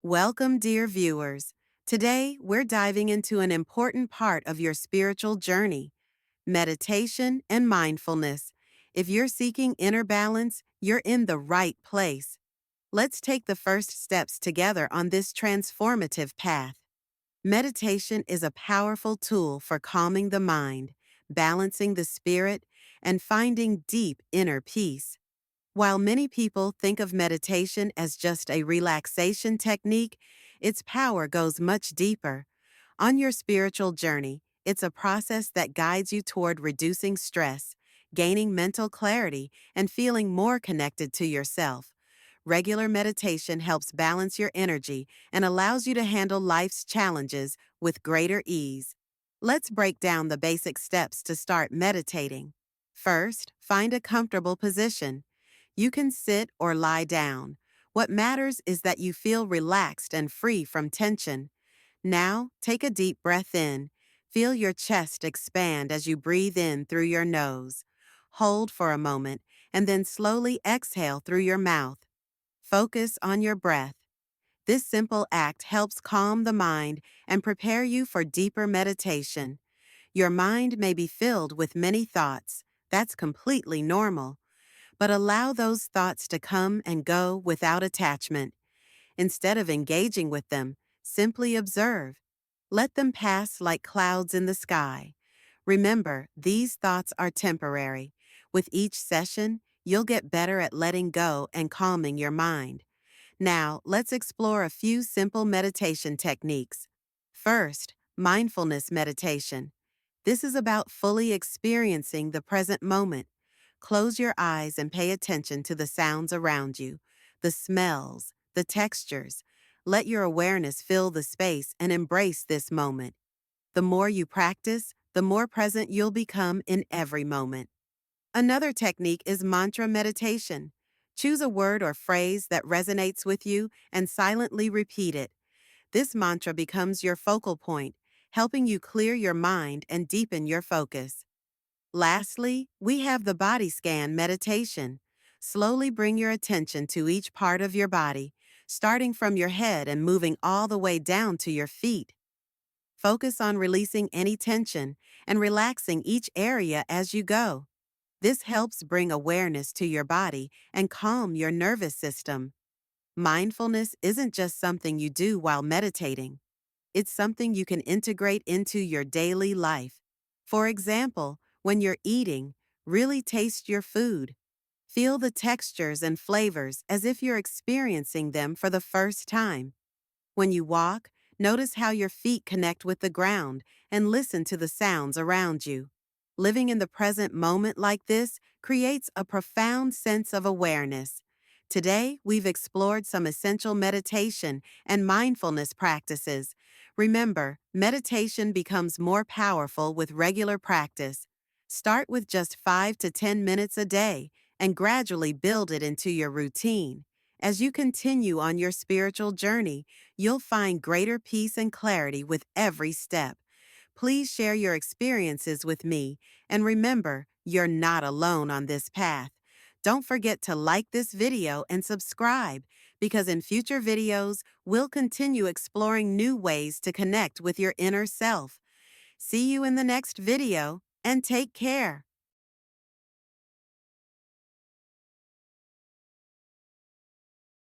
Welcome, dear viewers. Today, we're diving into an important part of your spiritual journey: meditation and mindfulness. If you're seeking inner balance, you're in the right place. Let's take the first steps together on this transformative path. Meditation is a powerful tool for calming the mind, balancing the spirit, and finding deep inner peace. While many people think of meditation as just a relaxation technique, its power goes much deeper. On your spiritual journey, it's a process that guides you toward reducing stress, gaining mental clarity, and feeling more connected to yourself. Regular meditation helps balance your energy and allows you to handle life's challenges with greater ease. Let's break down the basic steps to start meditating. First, find a comfortable position. You can sit or lie down. What matters is that you feel relaxed and free from tension. Now, take a deep breath in. Feel your chest expand as you breathe in through your nose. Hold for a moment, and then slowly exhale through your mouth. Focus on your breath. This simple act helps calm the mind and prepare you for deeper meditation. Your mind may be filled with many thoughts. That's completely normal. But allow those thoughts to come and go without attachment. Instead of engaging with them, simply observe. Let them pass like clouds in the sky. Remember, these thoughts are temporary. With each session, you'll get better at letting go and calming your mind. Now, let's explore a few simple meditation techniques. First, mindfulness meditation. This is about fully experiencing the present moment. Close your eyes and pay attention to the sounds around you, the smells, the textures. Let your awareness fill the space and embrace this moment. The more you practice, the more present you'll become in every moment. Another technique is mantra meditation. Choose a word or phrase that resonates with you and silently repeat it. This mantra becomes your focal point, helping you clear your mind and deepen your focus. Lastly, we have the body scan meditation. Slowly bring your attention to each part of your body, starting from your head and moving all the way down to your feet. Focus on releasing any tension and relaxing each area as you go. This helps bring awareness to your body and calm your nervous system. Mindfulness isn't just something you do while meditating. It's something you can integrate into your daily life. For example, when you're eating, really taste your food. Feel the textures and flavors as if you're experiencing them for the first time. When you walk, notice how your feet connect with the ground and listen to the sounds around you. Living in the present moment like this creates a profound sense of awareness. Today, we've explored some essential meditation and mindfulness practices. Remember, meditation becomes more powerful with regular practice. Start with just 5 to 10 minutes a day and gradually build it into your routine. As you continue on your spiritual journey, you'll find greater peace and clarity with every step. Please share your experiences with me, and remember, you're not alone on this path. Don't forget to like this video and subscribe, because in future videos, we'll continue exploring new ways to connect with your inner self. See you in the next video, and take care.